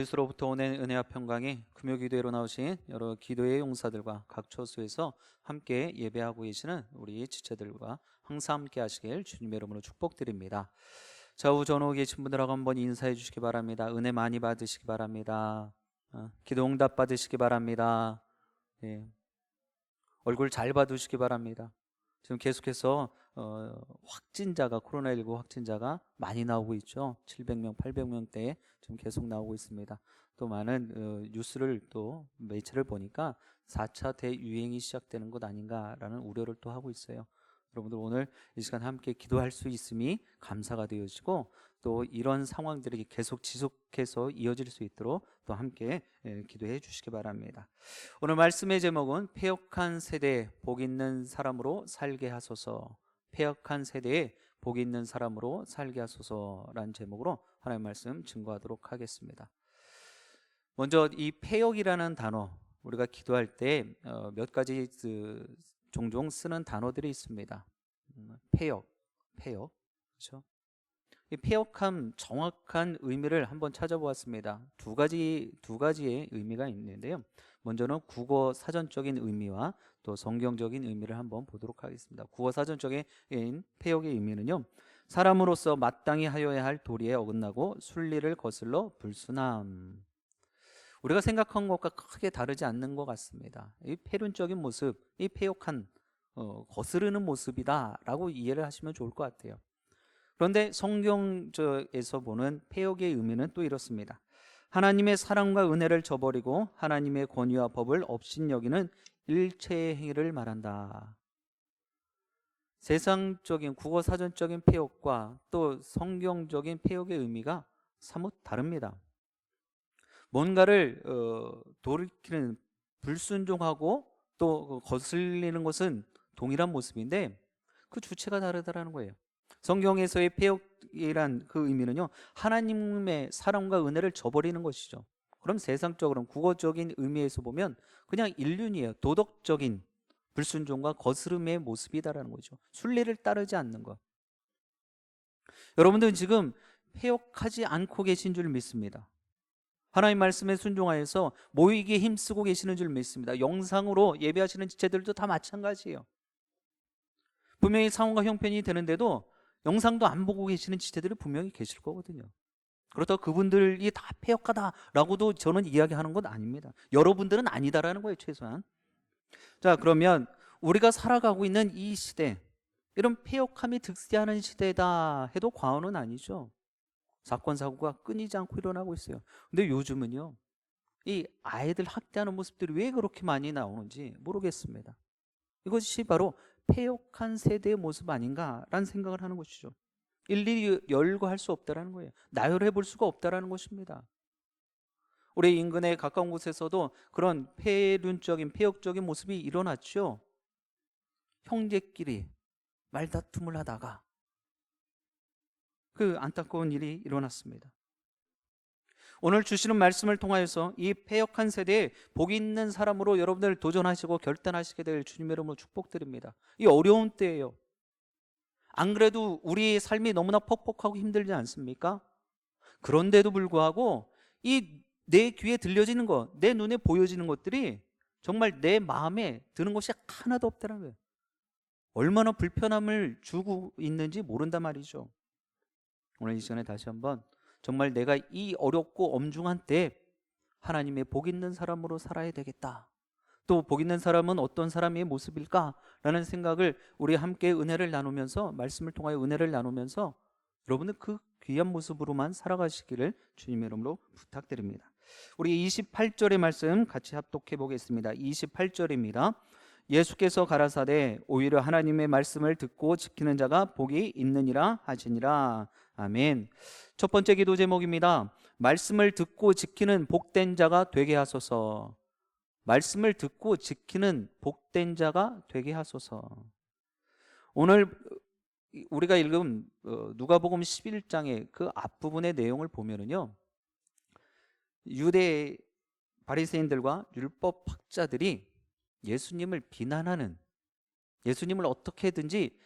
예수로부터 오는 은혜와 평강이 금요기도회로 나오신 여러 기도의 용사들과 각 처소에서 함께 예배하고 계시는 우리 지체들과 항상 함께 하시길 주님의 이름으로 축복드립니다. 좌우 전후 계신 분들하고 한번 인사해 주시기 바랍니다. 은혜 많이 받으시기 바랍니다. 기도 응답 받으시기 바랍니다. 예. 얼굴 잘 봐두시기 바랍니다. 지금 계속해서 확진자가 코로나19 확진자가 많이 나오고 있죠. 700명, 800명대에 지금 계속 나오고 있습니다. 또 많은 뉴스를 또 매체를 보니까 4차 대유행이 시작되는 것 아닌가라는 우려를 또 하고 있어요. 여러분들 오늘 이 시간 함께 기도할 수 있음이 감사가 되어지고 또 이런 상황들이 계속 지속해서 이어질 수 있도록 또 함께 기도해 주시기 바랍니다. 오늘 말씀의 제목은 패역한 세대에 복 있는 사람으로 살게 하소서. 패역한 세대에 복 있는 사람으로 살게 하소서라는 제목으로 하나님의 말씀 증거하도록 하겠습니다. 먼저 이 패역이라는 단어, 우리가 기도할 때 몇 가지 종종 쓰는 단어들이 있습니다. 패역, 그렇죠? 이 패역함 정확한 의미를 한번 찾아보았습니다. 두 가지의 의미가 있는데요. 먼저는 국어 사전적인 의미와 또 성경적인 의미를 한번 보도록 하겠습니다. 국어 사전적인 패역의 의미는요, 사람으로서 마땅히 하여야 할 도리에 어긋나고 순리를 거슬러 불순함. 우리가 생각한 것과 크게 다르지 않는 것 같습니다. 이 폐륜적인 모습, 이 패역한 거스르는 모습이다라고 이해를 하시면 좋을 것 같아요. 그런데 성경에서 보는 패역의 의미는 또 이렇습니다. 하나님의 사랑과 은혜를 저버리고 하나님의 권위와 법을 업신여기는 일체의 행위를 말한다. 세상적인 국어 사전적인 패역과 또 성경적인 패역의 의미가 사뭇 다릅니다. 뭔가를 돌이키는, 불순종하고 또 거슬리는 것은 동일한 모습인데 그 주체가 다르다라는 거예요. 성경에서의 패역이란 그 의미는요, 하나님의 사랑과 은혜를 저버리는 것이죠. 그럼 세상적으로는 국어적인 의미에서 보면 그냥 인륜이에요. 도덕적인 불순종과 거스름의 모습이다라는 거죠. 순리를 따르지 않는 것. 여러분들은 지금 패역하지 않고 계신 줄 믿습니다. 하나님 말씀에 순종하여서 모이기에 힘쓰고 계시는 줄 믿습니다. 영상으로 예배하시는 지체들도 다 마찬가지예요. 분명히 상황과 형편이 되는데도 영상도 안 보고 계시는 지체들이 분명히 계실 거거든요. 그렇다고 그분들이 다 패역하다라고도 저는 이야기하는 건 아닙니다. 여러분들은 아니다라는 거예요, 최소한. 자, 그러면 우리가 살아가고 있는 이 시대, 이런 패역함이 득세하는 시대다 해도 과언은 아니죠. 사건 사고가 끊이지 않고 일어나고 있어요. 근데 요즘은요, 이 아이들 학대하는 모습들이 왜 그렇게 많이 나오는지 모르겠습니다. 이것이 바로 패역한 세대의 모습 아닌가라는 생각을 하는 것이죠. 일일이 열거할 수 없다라는 거예요. 나열해 볼 수가 없다라는 것입니다. 우리 인근의 가까운 곳에서도 그런 패륜적인 패역적인 모습이 일어났죠. 형제끼리 말다툼을 하다가 그 안타까운 일이 일어났습니다. 오늘 주시는 말씀을 통하여서 이 패역한 세대에 복 있는 사람으로 여러분들 도전하시고 결단하시게 될 주님의 이름으로 축복드립니다. 이 어려운 때예요. 안 그래도 우리의 삶이 너무나 퍽퍽하고 힘들지 않습니까? 그런데도 불구하고 이 내 귀에 들려지는 것, 내 눈에 보여지는 것들이 정말 내 마음에 드는 것이 하나도 없다는 거예요. 얼마나 불편함을 주고 있는지 모른단 말이죠. 오늘 이 시간에 다시 한번 정말 내가 이 어렵고 엄중한 때에 하나님의 복 있는 사람으로 살아야 되겠다. 또 복 있는 사람은 어떤 사람의 모습일까? 라는 생각을 우리 함께 은혜를 나누면서, 말씀을 통하여 은혜를 나누면서 여러분은 그 귀한 모습으로만 살아가시기를 주님의 이름으로 부탁드립니다. 우리 28절의 말씀 같이 합독해 보겠습니다. 28절입니다. 예수께서 가라사대 오히려 하나님의 말씀을 듣고 지키는 자가 복이 있느니라 하시니라. 아멘. 첫 번째 기도 제목입니다. 말씀을 듣고 지키는 복된 자가 되게 하소서. 말씀을 듣고 지키는 복된 자가 되게 하소서. 오늘 우리가 읽은 누가복음 11장의 그 앞부분의 내용을 보면은요, 유대 바리새인들과 율법 학자들이 예수님을 비난하는, 예수님을 어떻게든지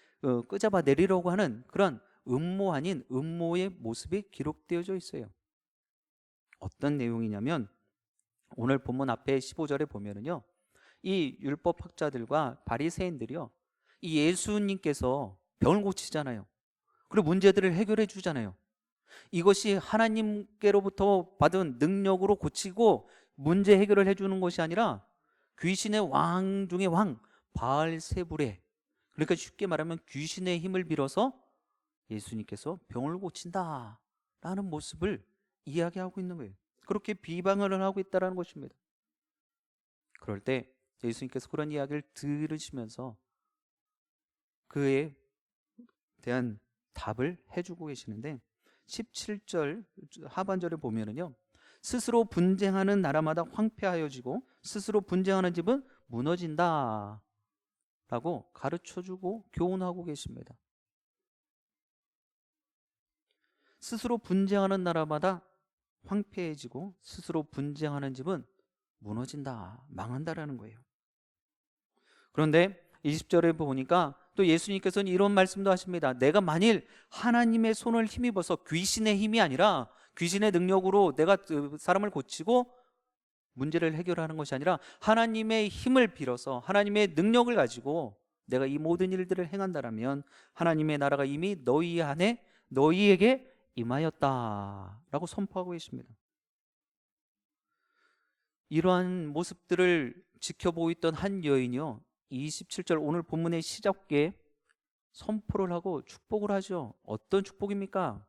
끄잡아 내리려고 하는 그런 음모 아닌 음모의 모습이 기록되어져 있어요. 어떤 내용이냐면 오늘 본문 앞에 15절에 보면은요, 이 율법학자들과 바리새인들이요, 이 예수님께서 병을 고치잖아요. 그리고 문제들을 해결해 주잖아요. 이것이 하나님께로부터 받은 능력으로 고치고 문제 해결을 해주는 것이 아니라 귀신의 왕 중의 왕 바알세불의, 그러니까 쉽게 말하면 귀신의 힘을 빌어서 예수님께서 병을 고친다라는 모습을 이야기하고 있는 거예요. 그렇게 비방을 하고 있다는 것입니다. 그럴 때 예수님께서 그런 이야기를 들으시면서 그에 대한 답을 해주고 계시는데 17절 하반절에 보면은요, 스스로 분쟁하는 나라마다 황폐하여지고 스스로 분쟁하는 집은 무너진다 라고 가르쳐주고 교훈하고 계십니다. 스스로 분쟁하는 나라마다 황폐해지고 스스로 분쟁하는 집은 무너진다, 망한다라는 거예요. 그런데 20절에 보니까 또 예수님께서는 이런 말씀도 하십니다. 내가 만일 하나님의 손을 힘입어서, 귀신의 힘이 아니라 귀신의 능력으로 내가 사람을 고치고 문제를 해결하는 것이 아니라 하나님의 힘을 빌어서 하나님의 능력을 가지고 내가 이 모든 일들을 행한다라면 하나님의 나라가 이미 너희 안에 너희에게 임하였다라고 선포하고 계십니다. 이러한 모습들을 지켜보고 있던 한 여인이요, 27절 오늘 본문의 시작에 선포를 하고 축복을 하죠. 어떤 축복입니까?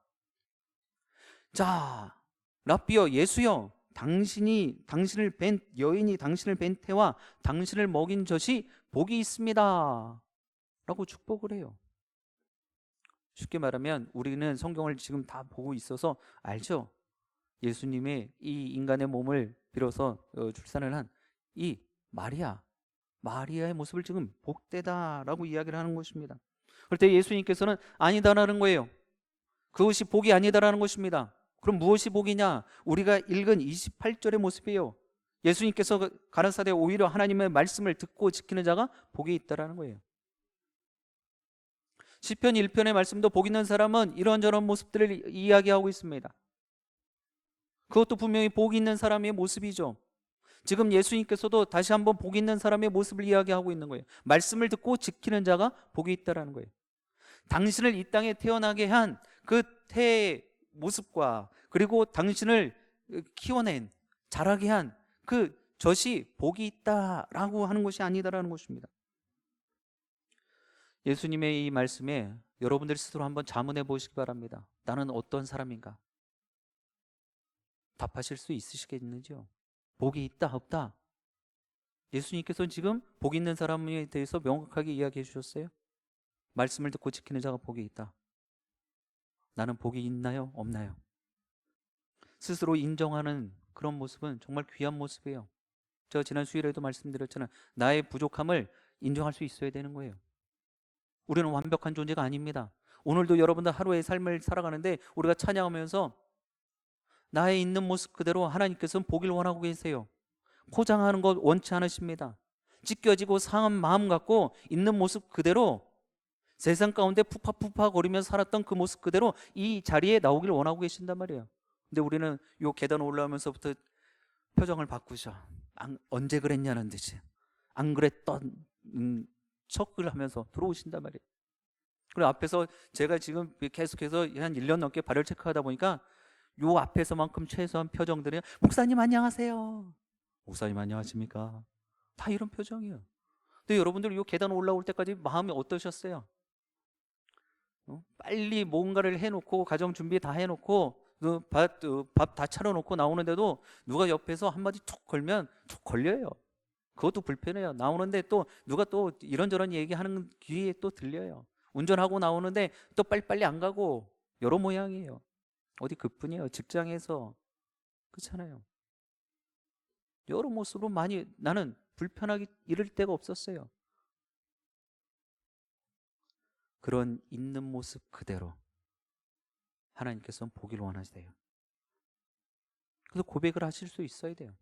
자, 랍비여, 예수여, 당신을 뵌 여인이 당신을 뵌 태와 당신을 먹인 젖이 복이 있습니다 라고 축복을 해요. 쉽게 말하면 우리는 성경을 지금 다 보고 있어서 알죠? 예수님의 이 인간의 몸을 빌어서 출산을 한 이 마리아의 모습을 지금 복되다라고 이야기를 하는 것입니다. 그럴 때 예수님께서는 아니다라는 거예요. 그것이 복이 아니다라는 것입니다. 그럼 무엇이 복이냐? 우리가 읽은 28절의 모습이에요. 예수님께서 가라사대 오히려 하나님의 말씀을 듣고 지키는 자가 복이 있다라는 거예요. 시편 1편의 말씀도 복 있는 사람은 이런저런 모습들을 이야기하고 있습니다. 그것도 분명히 복 있는 사람의 모습이죠. 지금 예수님께서도 다시 한번 복 있는 사람의 모습을 이야기하고 있는 거예요. 말씀을 듣고 지키는 자가 복이 있다라는 거예요. 당신을 이 땅에 태어나게 한 그 태의 모습과 그리고 당신을 키워낸, 자라게 한 그 젖이 복이 있다라고 하는 것이 아니다라는 것입니다. 예수님의 이 말씀에 여러분들 스스로 한번 자문해 보시기 바랍니다. 나는 어떤 사람인가? 답하실 수 있으시겠는지요? 복이 있다 없다? 예수님께서는 지금 복 있는 사람에 대해서 명확하게 이야기해 주셨어요. 말씀을 듣고 지키는 자가 복이 있다. 나는 복이 있나요? 없나요? 스스로 인정하는 그런 모습은 정말 귀한 모습이에요. 제가 지난 수요일에도 말씀드렸잖아요. 나의 부족함을 인정할 수 있어야 되는 거예요. 우리는 완벽한 존재가 아닙니다. 오늘도 여러분들 하루의 삶을 살아가는데 우리가 찬양하면서 나의 있는 모습 그대로 하나님께서는 보길 원하고 계세요. 포장하는 것 원치 않으십니다. 찢겨지고 상한 마음 갖고 있는 모습 그대로 세상 가운데 푸파푸파 거리면서 살았던 그 모습 그대로 이 자리에 나오길 원하고 계신단 말이에요. 근데 우리는 요 계단 올라오면서부터 표정을 바꾸셔. 언제 그랬냐는 듯이 안 그랬던 척을 하면서 들어오신단 말이에요. 그리고 앞에서 제가 지금 계속해서 한 1년 넘게 발열 체크하다 보니까 요 앞에서만큼 최소한 표정들이 목사님 안녕하세요. 목사님 안녕하십니까? 다 이런 표정이에요. 근데 여러분들 요 계단 올라올 때까지 마음이 어떠셨어요? 빨리 뭔가를 해놓고 가정 준비 다 해놓고 밥 다 차려놓고 나오는데도 누가 옆에서 한마디 툭 걸면 툭 걸려요. 그것도 불편해요. 나오는데 또 누가 또 이런저런 얘기하는 귀에 또 들려요. 운전하고 나오는데 또 빨리빨리 안 가고 여러 모양이에요. 어디 그뿐이에요. 직장에서 그렇잖아요. 여러 모습으로 많이 나는 불편하기 이를 데가 없었어요. 그런 있는 모습 그대로 하나님께서는 보기를 원하세요. 그래서 고백을 하실 수 있어야 돼요.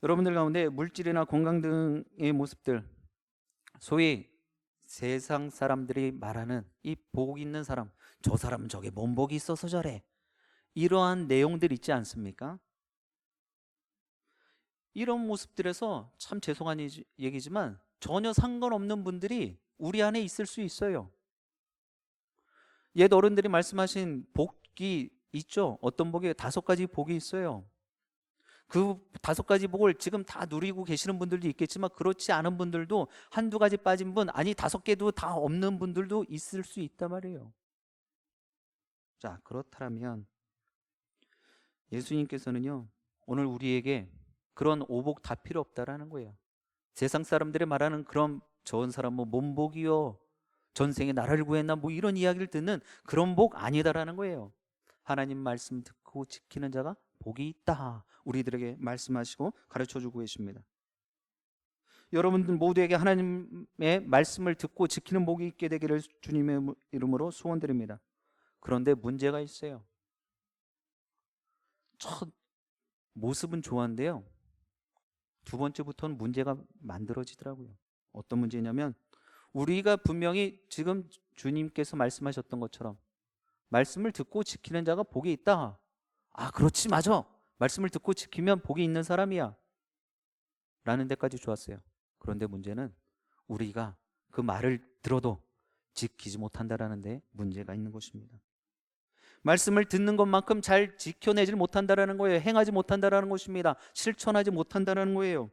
여러분들 가운데 물질이나 건강 등의 모습들, 소위 세상 사람들이 말하는 이 복 있는 사람, 저 사람은 저게 뭔 복이 있어서 저래, 이러한 내용들 있지 않습니까? 이런 모습들에서 참 죄송한 얘기지만 전혀 상관없는 분들이 우리 안에 있을 수 있어요. 옛 어른들이 말씀하신 복이 있죠. 어떤 복이 5가지 복이 있어요. 그 5가지 복을 지금 다 누리고 계시는 분들도 있겠지만 그렇지 않은 분들도 한두 가지 빠진 분, 아니 5개도 다 없는 분들도 있을 수 있단 말이에요. 자, 그렇다면 예수님께서는요, 오늘 우리에게 그런 오복 다 필요 없다라는 거예요. 세상 사람들이 말하는 그런 좋은 사람 뭐 몸복이요, 전생에 나라를 구했나 뭐 이런 이야기를 듣는 그런 복 아니다라는 거예요. 하나님 말씀 듣고 지키는 자가 복이 있다, 우리들에게 말씀하시고 가르쳐주고 계십니다. 여러분들 모두에게 하나님의 말씀을 듣고 지키는 복이 있게 되기를 주님의 이름으로 소원드립니다. 그런데 문제가 있어요. 첫 모습은 좋았는데요, 2번째부터는 문제가 만들어지더라고요. 어떤 문제냐면, 우리가 분명히 지금 주님께서 말씀하셨던 것처럼 말씀을 듣고 지키는 자가 복이 있다. 아, 그렇지, 맞아. 말씀을 듣고 지키면 복이 있는 사람이야 라는 데까지 좋았어요. 그런데 문제는 우리가 그 말을 들어도 지키지 못한다라는 데 문제가 있는 것입니다. 말씀을 듣는 것만큼 잘 지켜내질 못한다라는 거예요. 행하지 못한다라는 것입니다. 실천하지 못한다라는 거예요.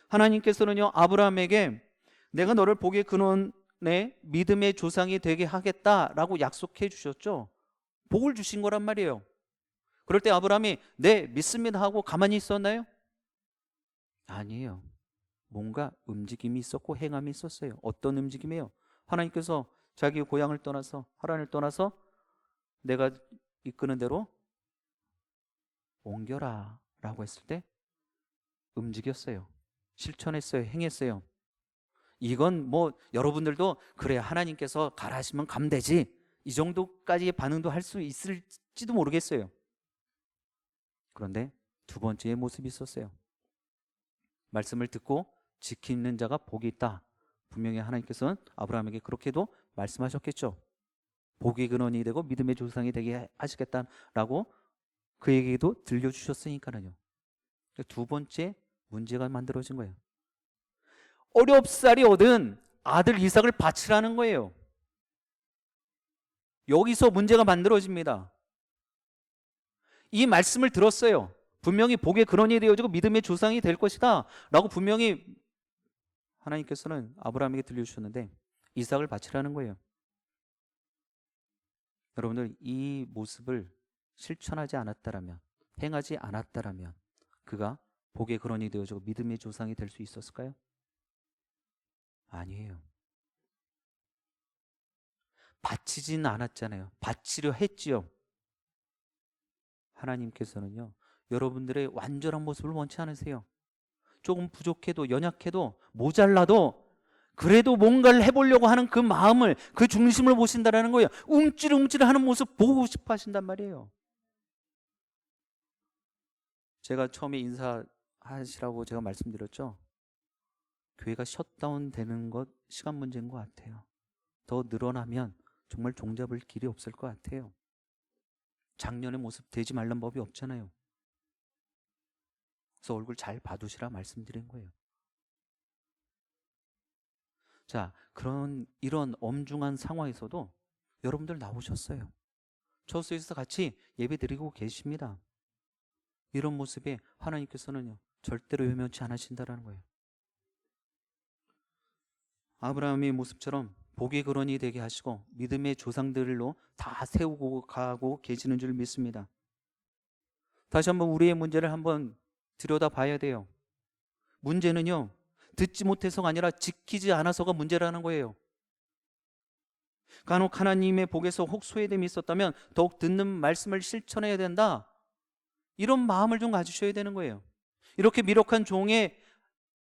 하나님께서는요, 아브라함에게 내가 너를 복의 근원의 믿음의 조상이 되게 하겠다라고 약속해 주셨죠. 복을 주신 거란 말이에요. 그럴 때 아브라함이 네, 믿습니다 하고 가만히 있었나요? 아니에요. 뭔가 움직임이 있었고 행함이 있었어요. 어떤 움직임이에요? 하나님께서 자기 고향을 떠나서, 하란을 떠나서 내가 이끄는 대로 옮겨라 라고 했을 때 움직였어요. 실천했어요. 행했어요. 이건 뭐 여러분들도 그래, 하나님께서 가라 하시면 가면 되지, 이 정도까지의 반응도 할 수 있을지도 모르겠어요. 그런데 2번째의 모습이 있었어요. 말씀을 듣고 지키는 자가 복이 있다. 분명히 하나님께서는 아브라함에게 그렇게도 말씀하셨겠죠. 복의 근원이 되고 믿음의 조상이 되게 하시겠다라고 그에게도 들려주셨으니까요. 2번째 문제가 만들어진 거예요. 어렵사리 얻은 아들 이삭을 바치라는 거예요. 여기서 문제가 만들어집니다. 이 말씀을 들었어요. 분명히 복의 근원이 되어지고 믿음의 조상이 될 것이다 라고 분명히 하나님께서는 아브라함에게 들려주셨는데 이삭을 바치라는 거예요. 여러분들, 이 모습을 실천하지 않았다라면, 행하지 않았다라면 그가 복의 근원이 되어지고 믿음의 조상이 될 수 있었을까요? 아니에요. 바치지는 않았잖아요. 바치려 했지요. 하나님께서는요, 여러분들의 완전한 모습을 원치 않으세요. 조금 부족해도, 연약해도, 모자라도 그래도 뭔가를 해보려고 하는 그 마음을, 그 중심을 보신다라는 거예요. 움찔움찔하는 모습 보고 싶어 하신단 말이에요. 제가 처음에 인사하시라고 제가 말씀드렸죠. 교회가 셧다운 되는 것 시간 문제인 것 같아요. 더 늘어나면 정말 종잡을 길이 없을 것 같아요. 작년의 모습 되지 말란 법이 없잖아요. 그래서 얼굴 잘 봐두시라 말씀드린 거예요. 자, 이런 엄중한 상황에서도 여러분들 나오셨어요. 처소에서 같이 예배 드리고 계십니다. 이런 모습에 하나님께서는요, 절대로 외면치 않으신다라는 거예요. 아브라함의 모습처럼 복의 근원이 되게 하시고 믿음의 조상들로 다 세우고 가고 계시는 줄 믿습니다. 다시 한번 우리의 문제를 한번 들여다봐야 돼요. 문제는요, 듣지 못해서가 아니라 지키지 않아서가 문제라는 거예요. 간혹 하나님의 복에서 혹 소외됨이 있었다면 더욱 듣는 말씀을 실천해야 된다, 이런 마음을 좀 가지셔야 되는 거예요. 이렇게 미력한 종의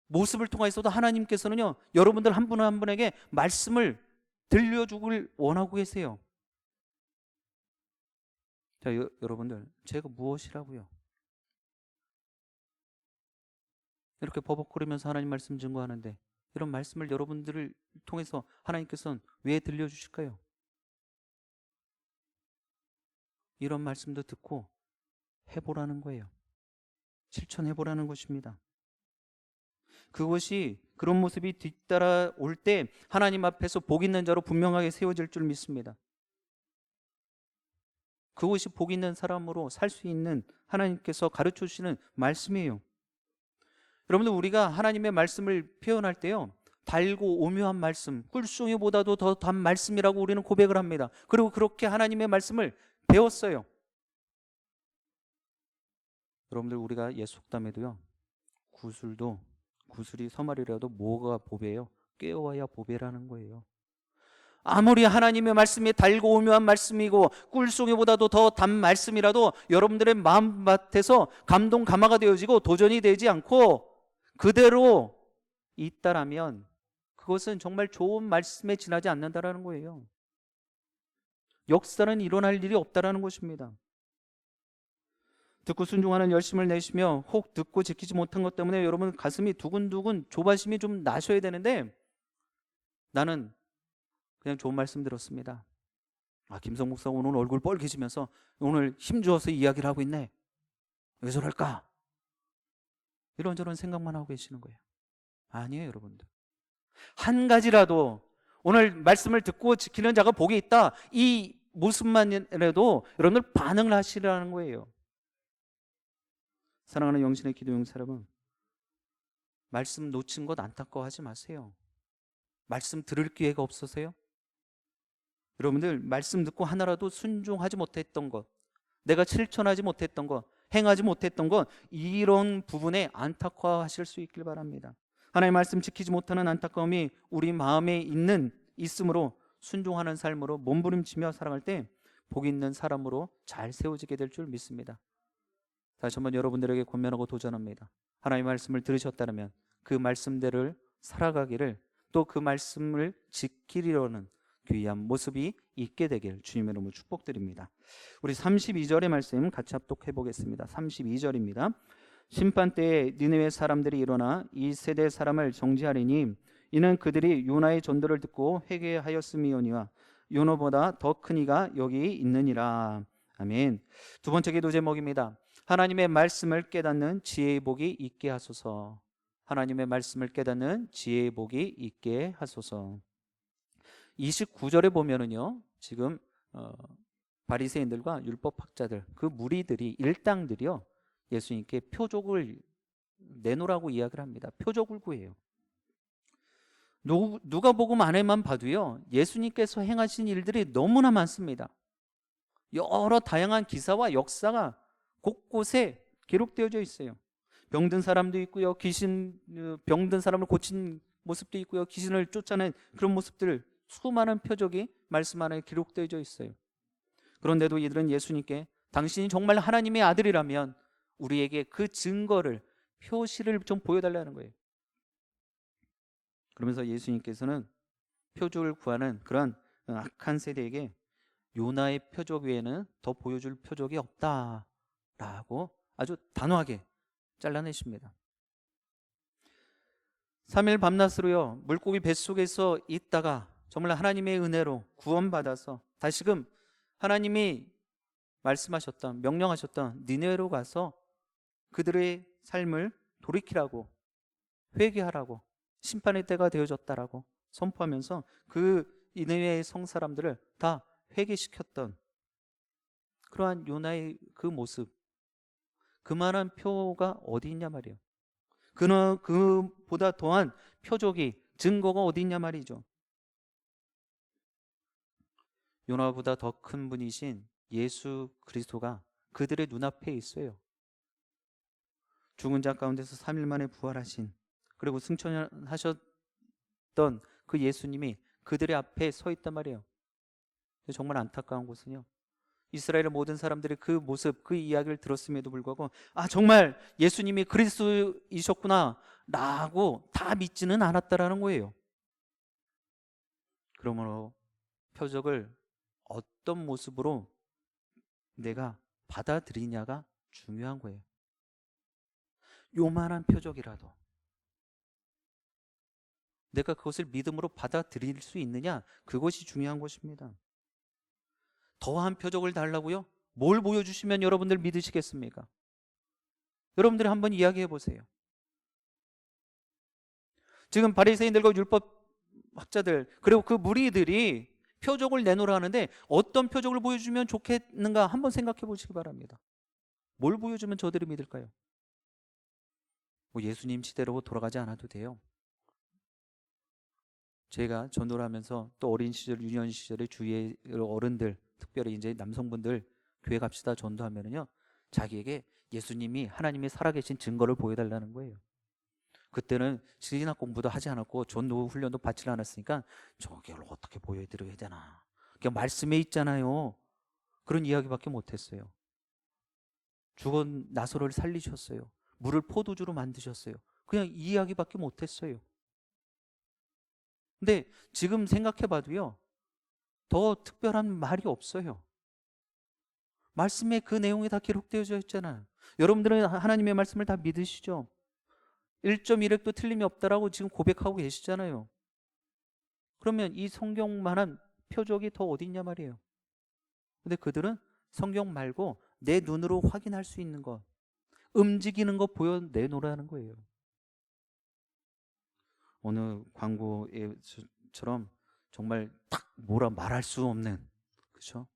모습을 통해서도 하나님께서는요, 여러분들 한 분 한 분에게 말씀을 들려주길 원하고 계세요. 자, 여러분들, 제가 무엇이라고요? 이렇게 버벅거리면서 하나님 말씀 증거하는데 이런 말씀을 여러분들을 통해서 하나님께서는 왜 들려주실까요? 이런 말씀도 듣고 해보라는 거예요. 실천해보라는 것입니다. 그것이 그런 모습이 뒤따라 올 때 하나님 앞에서 복 있는 자로 분명하게 세워질 줄 믿습니다. 그것이 복 있는 사람으로 살 수 있는 하나님께서 가르쳐 주시는 말씀이에요. 여러분들, 우리가 하나님의 말씀을 표현할 때요, 달고 오묘한 말씀, 꿀송이보다도 더 단 말씀이라고 우리는 고백을 합니다. 그리고 그렇게 하나님의 말씀을 배웠어요. 여러분들, 우리가 옛 속담에도요, 구슬이 서말이라도 뭐가 보배예요? 꿰어와야 보배라는 거예요. 아무리 하나님의 말씀이 달고 오묘한 말씀이고 꿀송이보다도 더 단 말씀이라도 여러분들의 마음밭에서 감동 감화가 되어지고 도전이 되지 않고 그대로 있다라면 그것은 정말 좋은 말씀에 지나지 않는다라는 거예요. 역사는 일어날 일이 없다라는 것입니다. 듣고 순종하는 열심을 내시며 혹 듣고 지키지 못한 것 때문에 여러분 가슴이 두근두근 조바심이 좀 나셔야 되는데, 나는 그냥 좋은 말씀 들었습니다. 김성 목사 오늘 얼굴 뻘개지면서 오늘 힘주어서 이야기를 하고 있네. 왜 저럴까? 이런저런 생각만 하고 계시는 거예요. 아니에요, 여러분들. 한 가지라도 오늘 말씀을 듣고 지키는 자가 복이 있다, 이 모습만이라도 여러분들 반응을 하시라는 거예요. 사랑하는 영신의 기도용 사람은, 말씀 놓친 것 안타까워하지 마세요. 말씀 들을 기회가 없어서요? 여러분들, 말씀 듣고 하나라도 순종하지 못했던 것, 내가 실천하지 못했던 것, 행하지 못했던 것, 이런 부분에 안타까워하실 수 있길 바랍니다. 하나님의 말씀 지키지 못하는 안타까움이 우리 마음에 있으므로 순종하는 삶으로 몸부림치며 살아갈 때 복 있는 사람으로 잘 세워지게 될 줄 믿습니다. 다시 한번 여러분들에게 권면하고 도전합니다. 하나님의 말씀을 들으셨다면 그 말씀대로 살아가기를, 또 그 말씀을 지키려는 귀한 모습이 있게 되길 주님의 이름으로 축복드립니다. 우리 32절의 말씀 같이 합독해 보겠습니다. 32절입니다. 심판 때에 니느웨 사람들이 일어나 이 세대 사람을 정죄하리니 이는 그들이 요나의 전도를 듣고 회개하였음이오니와 요나보다 더 큰 이가 여기 있느니라. 아멘. 두 번째 기도 제목입니다. 하나님의 말씀을 깨닫는 지혜의 복이 있게 하소서. 하나님의 말씀을 깨닫는 지혜의 복이 있게 하소서. 29절에 보면은요, 지금 바리새인들과 율법학자들, 그 무리들이, 일당들이요, 예수님께 표적을 내놓으라고 이야기를 합니다. 표적을 구해요. 누가복음 안에만 봐도요, 예수님께서 행하신 일들이 너무나 많습니다. 여러 다양한 기사와 역사가 곳곳에 기록되어져 있어요. 병든 사람도 있고요, 병든 사람을 고친 모습도 있고요, 귀신을 쫓아낸 그런 모습들, 수많은 표적이 말씀 안에 기록되어져 있어요. 그런데도 이들은 예수님께 당신이 정말 하나님의 아들이라면 우리에게 그 증거를, 표시를 좀 보여달라는 거예요. 그러면서 예수님께서는 표적을 구하는 그런 악한 세대에게 요나의 표적 외에는 더 보여줄 표적이 없다라고 아주 단호하게 잘라내십니다. 3일 밤낮으로요, 물고기 뱃속에서 있다가 정말 하나님의 은혜로 구원받아서 다시금 하나님이 말씀하셨던, 명령하셨던 니느웨로 가서 그들의 삶을 돌이키라고, 회개하라고, 심판의 때가 되어졌다라고 선포하면서 그 니느웨의 성사람들을 다 회개시켰던 그러한 요나의 그 모습, 그만한 표가 어디 있냐 말이에요. 그보다 더한 표적이, 증거가 어디 있냐 말이죠. 요나보다 더 큰 분이신 예수 그리스도가 그들의 눈앞에 있어요. 죽은 자 가운데서 3일 만에 부활하신, 그리고 승천하셨던 그 예수님이 그들의 앞에 서 있단 말이에요. 정말 안타까운 것은요, 이스라엘의 모든 사람들이 그 모습, 그 이야기를 들었음에도 불구하고 정말 예수님이 그리스도이셨구나 라고 다 믿지는 않았다라는 거예요. 그러므로 표적을 어떤 모습으로 내가 받아들이냐가 중요한 거예요. 요만한 표적이라도 내가 그것을 믿음으로 받아들일 수 있느냐, 그것이 중요한 것입니다. 더한 표적을 달라고요? 뭘 보여주시면 여러분들 믿으시겠습니까? 여러분들이 한번 이야기해 보세요. 지금 바리새인들과 율법 학자들 그리고 그 무리들이 표적을 내놓으라 하는데 어떤 표적을 보여주면 좋겠는가 한번 생각해 보시기 바랍니다. 뭘 보여주면 저들이 믿을까요? 뭐 예수님 시대로 돌아가지 않아도 돼요. 제가 전도를 하면서 또 어린 시절, 유년 시절에 주위의 어른들, 특별히 이제 남성분들 교회 갑시다 전도하면은요, 자기에게 예수님이 하나님이 살아계신 증거를 보여달라는 거예요. 그때는 신학 공부도 하지 않았고 전도 훈련도 받지 않았으니까 저걸 어떻게 보여드려야 되나? 그냥 말씀에 있잖아요. 그런 이야기밖에 못했어요. 죽은 나사로를 살리셨어요. 물을 포도주로 만드셨어요. 그냥 이 이야기밖에 못했어요. 근데 지금 생각해봐도요, 더 특별한 말이 없어요. 말씀에 그 내용이 다 기록되어져 있잖아요. 여러분들은 하나님의 말씀을 다 믿으시죠? 1.1획도 틀림이 없다라고 지금 고백하고 계시잖아요. 그러면 이 성경만한 표적이 더 어디 있냐 말이에요. 근데 그들은 성경 말고 내 눈으로 확인할 수 있는 것, 움직이는 것 보여내놓으라는 거예요. 어느 광고처럼 정말 딱 뭐라 말할 수 없는, 그렇죠?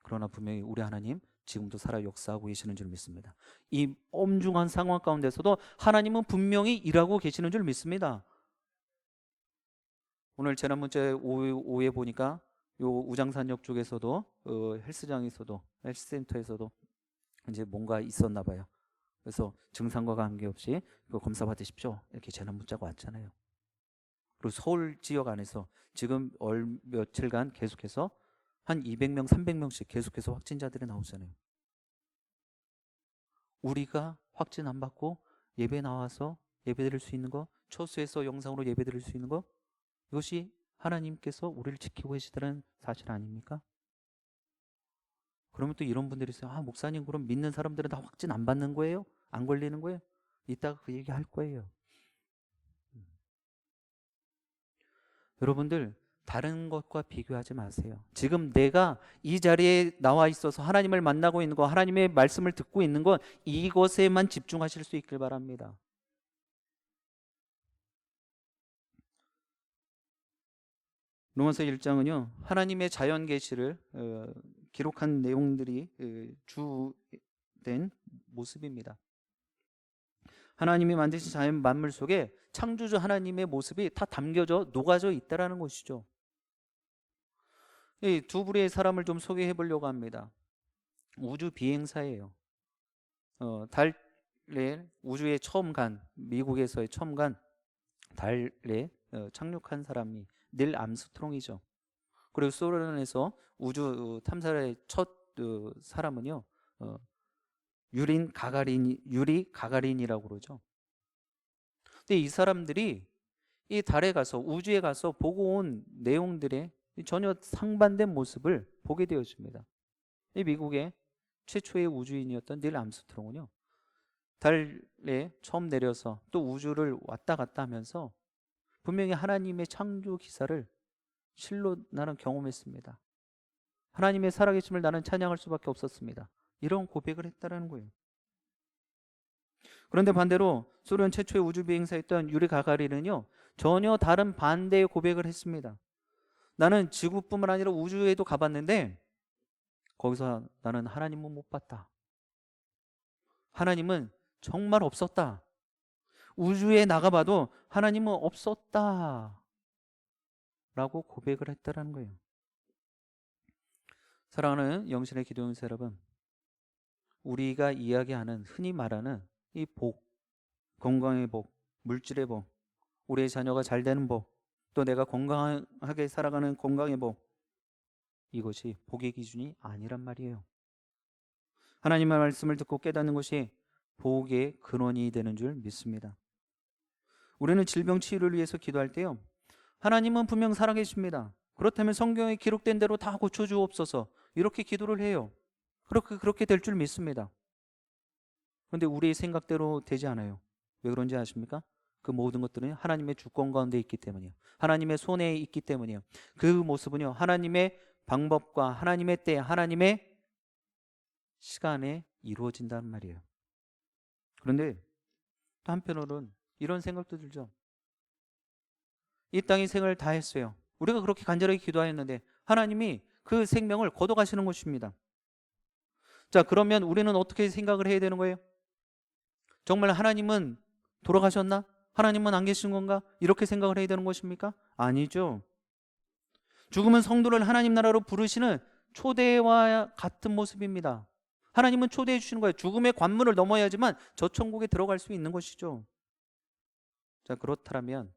그러나 분명히 우리 하나님 지금도 살아 역사하고 계시는 줄 믿습니다. 이 엄중한 상황 가운데서도 하나님은 분명히 일하고 계시는 줄 믿습니다. 오늘 재난 문제 오후에 보니까 요 우장산역 쪽에서도 헬스장에서도 헬스센터에서도 이제 뭔가 있었나 봐요. 그래서 증상과 관계없이 그거 검사 받으십시오 이렇게 재난 문자가 왔잖아요. 그리고 서울 지역 안에서 지금 며칠간 계속해서 한 200명, 300명씩 계속해서 확진자들이 나오잖아요. 우리가 확진 안 받고 예배 나와서 예배 드릴 수 있는 거, 처수에서 영상으로 예배 드릴 수 있는 거, 이것이 하나님께서 우리를 지키고 계시다는 사실 아닙니까? 그러면 또 이런 분들이 있어요. 아, 목사님, 그럼 믿는 사람들은 다 확진 안 받는 거예요? 안 걸리는 거예요? 이따가 그 얘기 할 거예요. 여러분들, 다른 것과 비교하지 마세요. 지금 내가 이 자리에 나와 있어서 하나님을 만나고 있는 거, 하나님의 말씀을 듣고 있는 것, 이것에만 집중하실 수 있길 바랍니다. 로마서 1장은요, 하나님의 자연 계시를 기록한 내용들이 주된 모습입니다. 하나님이 만드신 자연 만물 속에 창조주 하나님의 모습이 다 담겨져 녹아져 있다라는 것이죠. 이 두 부류의 사람을 좀 소개해 보려고 합니다. 우주 비행사예요. 달에 우주에 처음 간, 미국에서의 처음 간 달에 착륙한 사람이 닐 암스트롱이죠. 그리고 소련에서 우주 탐사의 첫 사람은요, 유리 가가린이라고 그러죠. 근데 이 사람들이 이 달에 가서 우주에 가서 보고 온 내용들의 전혀 상반된 모습을 보게 되어집니다. 이 미국의 최초의 우주인이었던 닐 암스트롱은요, 달에 처음 내려서 또 우주를 왔다 갔다 하면서 분명히 하나님의 창조 기사를 실로 나는 경험했습니다. 하나님의 살아계심을 나는 찬양할 수밖에 없었습니다. 이런 고백을 했다는 거예요. 그런데 반대로 소련 최초의 우주 비행사였던 유리 가가린은요, 전혀 다른 반대의 고백을 했습니다. 나는 지구뿐만 아니라 우주에도 가봤는데 거기서 나는 하나님은 못 봤다. 하나님은 정말 없었다. 우주에 나가봐도 하나님은 없었다 라고 고백을 했다는 거예요. 사랑하는 영신의 기도용사 여러분, 우리가 이야기하는, 흔히 말하는 이 복, 건강의 복, 물질의 복, 우리의 자녀가 잘 되는 복, 또 내가 건강하게 살아가는 건강의 복, 이것이 복의 기준이 아니란 말이에요. 하나님의 말씀을 듣고 깨닫는 것이 복의 근원이 되는 줄 믿습니다. 우리는 질병 치유를 위해서 기도할 때요, 하나님은 분명 살아계십니다. 그렇다면 성경에 기록된 대로 다 고쳐주옵소서, 이렇게 기도를 해요. 그렇게 될 줄 믿습니다. 그런데 우리의 생각대로 되지 않아요. 왜 그런지 아십니까? 그 모든 것들은 하나님의 주권 가운데 있기 때문이에요. 하나님의 손에 있기 때문이에요. 그 모습은요, 하나님의 방법과 하나님의 때, 하나님의 시간에 이루어진단 말이에요. 그런데 또 한편으로는 이런 생각도 들죠. 이 땅에 생을 다 했어요. 우리가 그렇게 간절하게 기도하였는데 하나님이 그 생명을 걷어가시는 것입니다. 자, 그러면 우리는 어떻게 생각을 해야 되는 거예요? 정말 하나님은 돌아가셨나? 하나님은 안 계신 건가? 이렇게 생각을 해야 되는 것입니까? 아니죠. 죽음은 성도를 하나님 나라로 부르시는 초대와 같은 모습입니다. 하나님은 초대해 주시는 거예요. 죽음의 관문을 넘어야지만 저 천국에 들어갈 수 있는 것이죠. 자, 그렇다면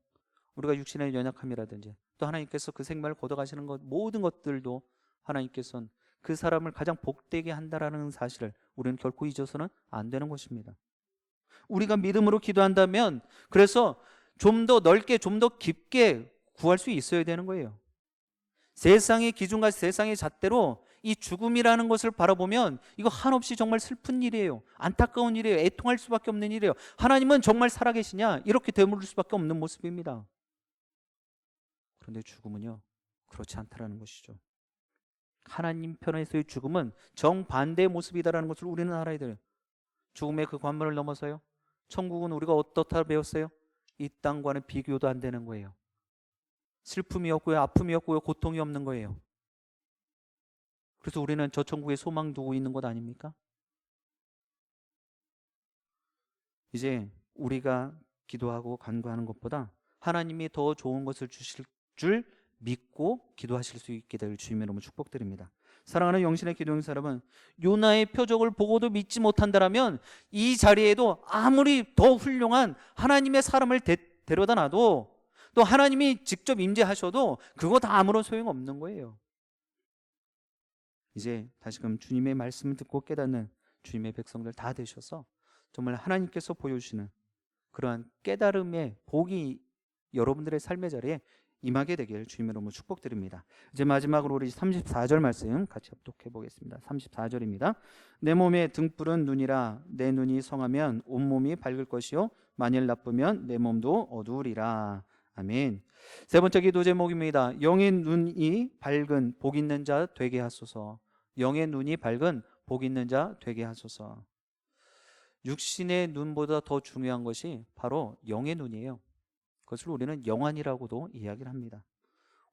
우리가 육신의 연약함이라든지 또 하나님께서 그 생명을 걷어가시는 것, 모든 것들도 하나님께서는 그 사람을 가장 복되게 한다라는 사실을 우리는 결코 잊어서는 안 되는 것입니다. 우리가 믿음으로 기도한다면 그래서 좀 더 넓게 좀 더 깊게 구할 수 있어야 되는 거예요. 세상의 기준과 세상의 잣대로 이 죽음이라는 것을 바라보면 이거 한없이 정말 슬픈 일이에요. 안타까운 일이에요. 애통할 수밖에 없는 일이에요. 하나님은 정말 살아계시냐? 이렇게 되물을 수밖에 없는 모습입니다. 그런데 죽음은요, 그렇지 않다라는 것이죠. 하나님 편에서의 죽음은 정반대의 모습이다라는 것을 우리는 알아야 돼요. 죽음의 그 관문을 넘어서요, 천국은 우리가 어떻다 배웠어요? 이 땅과는 비교도 안 되는 거예요. 슬픔이 없고요, 아픔이 없고요, 고통이 없는 거예요. 그래서 우리는 저 천국에 소망 두고 있는 것 아닙니까? 이제 우리가 기도하고 간구하는 것보다 하나님이 더 좋은 것을 주실 줄 믿고 기도하실 수 있게 될 주님의 이름으로 축복드립니다. 사랑하는 영신의 기도용 사람은 요나의 표적을 보고도 믿지 못한다라면 이 자리에도 아무리 더 훌륭한 하나님의 사람을 데려다 놔도 또 하나님이 직접 임재하셔도 그거 다 아무런 소용없는 거예요. 이제 다시금 주님의 말씀을 듣고 깨닫는 주님의 백성들 다 되셔서 정말 하나님께서 보여주시는 그러한 깨달음의 복이 여러분들의 삶의 자리에 임하게 되길 주님의 이름으로 축복드립니다. 이제 마지막으로 우리 34절 말씀 같이 합독해 보겠습니다. 34절입니다. 내 몸의 등불은 눈이라. 내 눈이 성하면 온몸이 밝을 것이요 만일 나쁘면 내 몸도 어두우리라. 아멘. 세 번째 기도 제목입니다. 영의 눈이 밝은 복 있는 자 되게 하소서. 영의 눈이 밝은 복 있는 자 되게 하소서. 육신의 눈보다 더 중요한 것이 바로 영의 눈이에요. 그것을 우리는 영안이라고도 이야기를 합니다.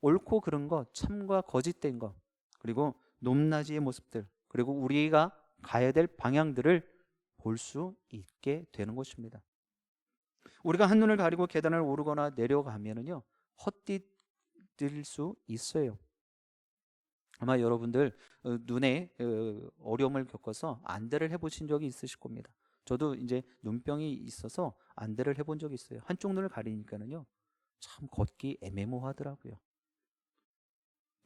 옳고 그른 것, 참과 거짓된 것, 그리고 높낮이의 모습들, 그리고 우리가 가야 될 방향들을 볼 수 있게 되는 것입니다. 우리가 한눈을 가리고 계단을 오르거나 내려가면은요, 헛디딜 수 있어요. 아마 여러분들 눈에 어려움을 겪어서 안대를 해보신 적이 있으실 겁니다. 저도 이제 눈병이 있어서 안대를 해본 적이 있어요. 한쪽 눈을 가리니까는요, 참 걷기 애매모호하더라고요.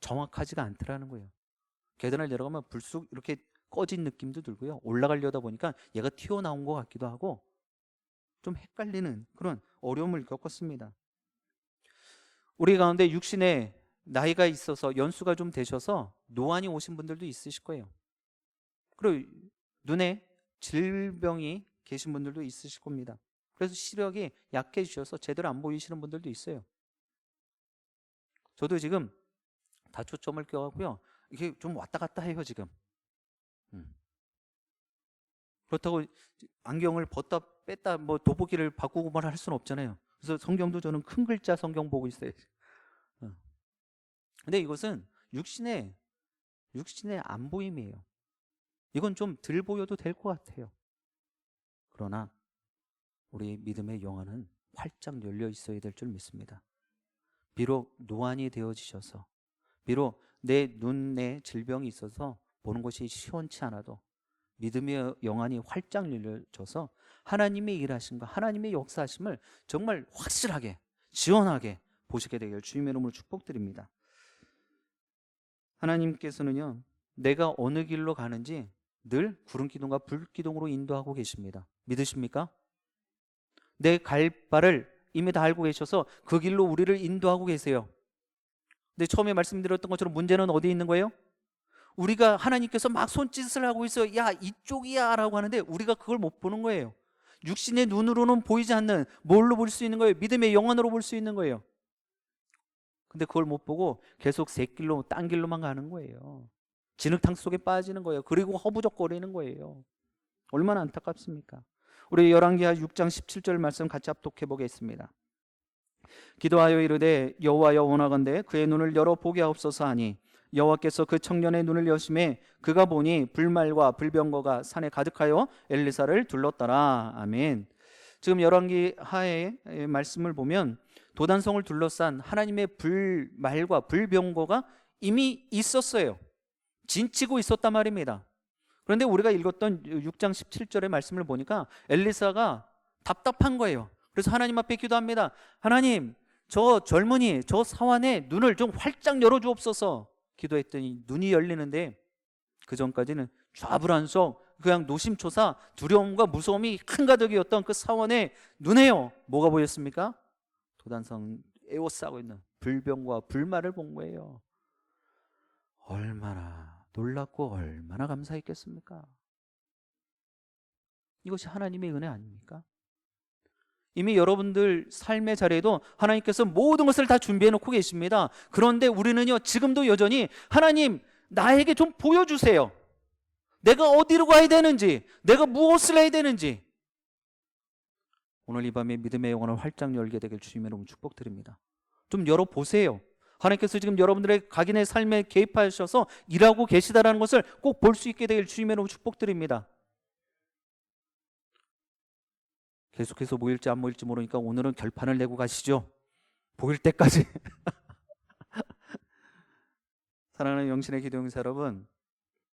정확하지가 않더라는 거예요. 계단을 내려가면 불쑥 이렇게 꺼진 느낌도 들고요. 올라가려다 보니까 얘가 튀어나온 것 같기도 하고 좀 헷갈리는 그런 어려움을 겪었습니다. 우리 가운데 육신에 나이가 있어서 연수가 좀 되셔서 노안이 오신 분들도 있으실 거예요. 그리고 눈에 질병이 계신 분들도 있으실 겁니다. 그래서 시력이 약해지셔서 제대로 안 보이시는 분들도 있어요. 저도 지금 다초점을 껴갖고요, 이게 좀 왔다 갔다 해요 지금. 그렇다고 안경을 벗다 뺐다 뭐 돋보기를 바꾸고 말 할 수는 없잖아요. 그래서 성경도 저는 큰 글자 성경 보고 있어요. 근데 이것은 육신의 안 보임이에요. 이건 좀 덜 보여도 될 것 같아요. 그러나 우리 믿음의 영안은 활짝 열려 있어야 될 줄 믿습니다. 비록 노안이 되어지셔서, 비록 내 눈에 질병이 있어서 보는 것이 시원치 않아도 믿음의 영안이 활짝 열려져서 하나님의 일하심과 하나님의 역사하심을 정말 확실하게 시원하게 보시게 되길 주님의 이름으로 축복드립니다. 하나님께서는요, 내가 어느 길로 가는지 늘 구름기둥과 불기둥으로 인도하고 계십니다. 믿으십니까? 내 갈 바를 이미 다 알고 계셔서 그 길로 우리를 인도하고 계세요. 근데 처음에 말씀드렸던 것처럼 문제는 어디에 있는 거예요? 우리가 하나님께서 막 손짓을 하고 있어요. 야, 이쪽이야 라고 하는데 우리가 그걸 못 보는 거예요. 육신의 눈으로는 보이지 않는 뭘로 볼 수 있는 거예요? 믿음의 영안으로 볼 수 있는 거예요. 근데 그걸 못 보고 계속 새 길로 딴 길로만 가는 거예요. 진흙탕 속에 빠지는 거예요. 그리고 허부적거리는 거예요. 얼마나 안타깝습니까? 우리 열왕기하 6장 17절 말씀 같이 합독해 보겠습니다. 기도하여 이르되 여호와여 원하건대 그의 눈을 열어 보게 하옵소서 하니 여호와께서 그 청년의 눈을 여심해 그가 보니 불말과 불병거가 산에 가득하여 엘리사를 둘렀더라. 아멘. 지금 열왕기하의 말씀을 보면 도단성을 둘러싼 하나님의 불말과 불병거가 이미 있었어요. 진치고 있었단 말입니다. 그런데 우리가 읽었던 6장 17절의 말씀을 보니까 엘리사가 답답한 거예요. 그래서 하나님 앞에 기도합니다. 하나님, 저 젊은이, 저 사환의 눈을 좀 활짝 열어주옵소서. 기도했더니 눈이 열리는데 그 전까지는 좌불안석, 그냥 노심초사, 두려움과 무서움이 한가득이었던 그 사환의 눈에요. 뭐가 보였습니까? 도단성 에워싸고 있는 불병과 불말을 본 거예요. 얼마나 놀랍고 얼마나 감사했겠습니까? 이것이 하나님의 은혜 아닙니까? 이미 여러분들 삶의 자리에도 하나님께서 모든 것을 다 준비해 놓고 계십니다. 그런데 우리는요, 지금도 여전히 하나님, 나에게 좀 보여주세요. 내가 어디로 가야 되는지, 내가 무엇을 해야 되는지. 오늘 이 밤에 믿음의 영혼을 활짝 열게 되길 주님의 이름으로 축복드립니다. 좀 열어보세요. 하나님께서 지금 여러분들의 각인의 삶에 개입하셔서 일하고 계시다라는 것을 꼭 볼 수 있게 되길 주님의 이름으로 축복드립니다. 계속해서 모일지 안 모일지 모르니까 오늘은 결판을 내고 가시죠. 보일 때까지. 사랑하는 영신의 기도 용사 여러분,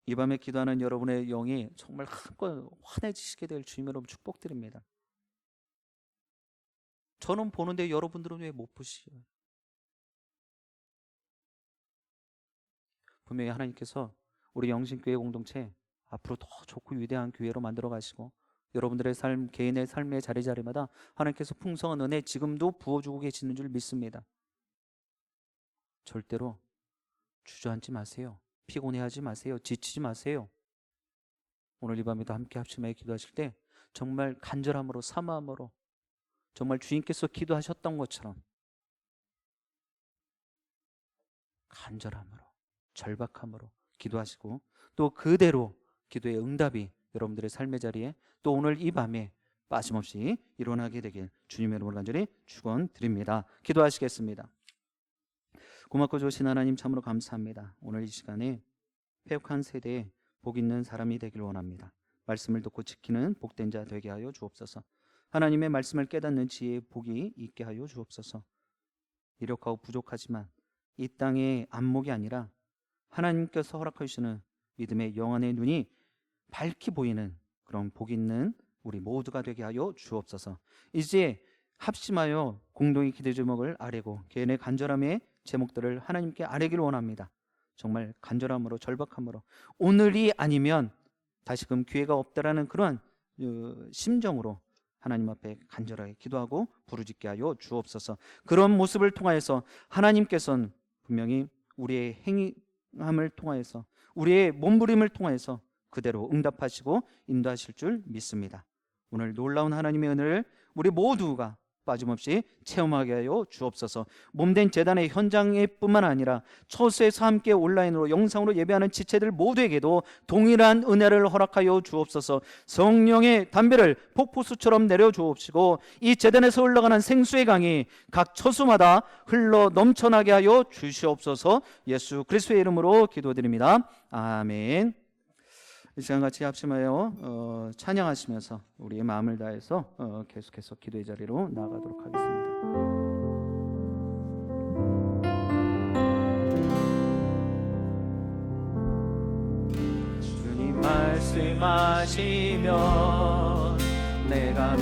이 밤에 기도하는 여러분의 영이 정말 한껏 환해지시게 될 주님으로 축복드립니다. 저는 보는데 여러분들은 왜 못 보시죠? 분명히 하나님께서 우리 영신교회 공동체 앞으로 더 좋고 위대한 교회로 만들어 가시고 여러분들의 삶, 개인의 삶의 자리자리마다 하나님께서 풍성한 은혜 지금도 부어주고 계시는 줄 믿습니다. 절대로 주저앉지 마세요. 피곤해하지 마세요. 지치지 마세요. 오늘 이 밤에도 함께 합심하여 기도하실 때 정말 간절함으로, 사모함으로, 정말 주님께서 기도하셨던 것처럼 간절함으로, 절박함으로 기도하시고 또 그대로 기도의 응답이 여러분들의 삶의 자리에 또 오늘 이 밤에 빠짐없이 일어나게 되길 주님의 이름으로 간절히 축원드립니다. 기도하시겠습니다. 고맙고 좋으신 하나님 참으로 감사합니다. 오늘 이 시간에 패역한 세대에 복 있는 사람이 되길 원합니다. 말씀을 듣고 지키는 복된 자 되게 하여 주옵소서. 하나님의 말씀을 깨닫는 지혜의 복이 있게 하여 주옵소서. 이력하고 부족하지만 이 땅의 안목이 아니라 하나님께서 허락하시는 믿음의 영안의 눈이 밝히 보이는 그런 복 있는 우리 모두가 되게 하여 주옵소서. 이제 합심하여 공동의 기도 제목을 아뢰고 개인의 간절함의 제목들을 하나님께 아뢰기를 원합니다. 정말 간절함으로, 절박함으로, 오늘이 아니면 다시금 기회가 없다라는 그러한 심정으로 하나님 앞에 간절하게 기도하고 부르짖게 하여 주옵소서. 그런 모습을 통하여서 하나님께서는 분명히 우리의 행함을 통하여서, 우리의 몸부림을 통하여서 그대로 응답하시고 인도하실 줄 믿습니다. 오늘 놀라운 하나님의 은혜를 우리 모두가 빠짐없이 체험하게 하여 주옵소서. 몸된 제단의 현장에 뿐만 아니라 처소에서 함께 온라인으로 영상으로 예배하는 지체들 모두에게도 동일한 은혜를 허락하여 주옵소서. 성령의 담배를 폭포수처럼 내려 주옵시고 이 제단에서 흘러가는 생수의 강이 각 처소마다 흘러 넘쳐나게 하여 주시옵소서. 예수 그리스도의 이름으로 기도드립니다. 아멘. 이 시간 같이 합심하여 찬양하시면서 우리의 마음을 다해서 계속해서 기도의 자리로 나아가도록 하겠습니다. 주님 말씀하시면 내가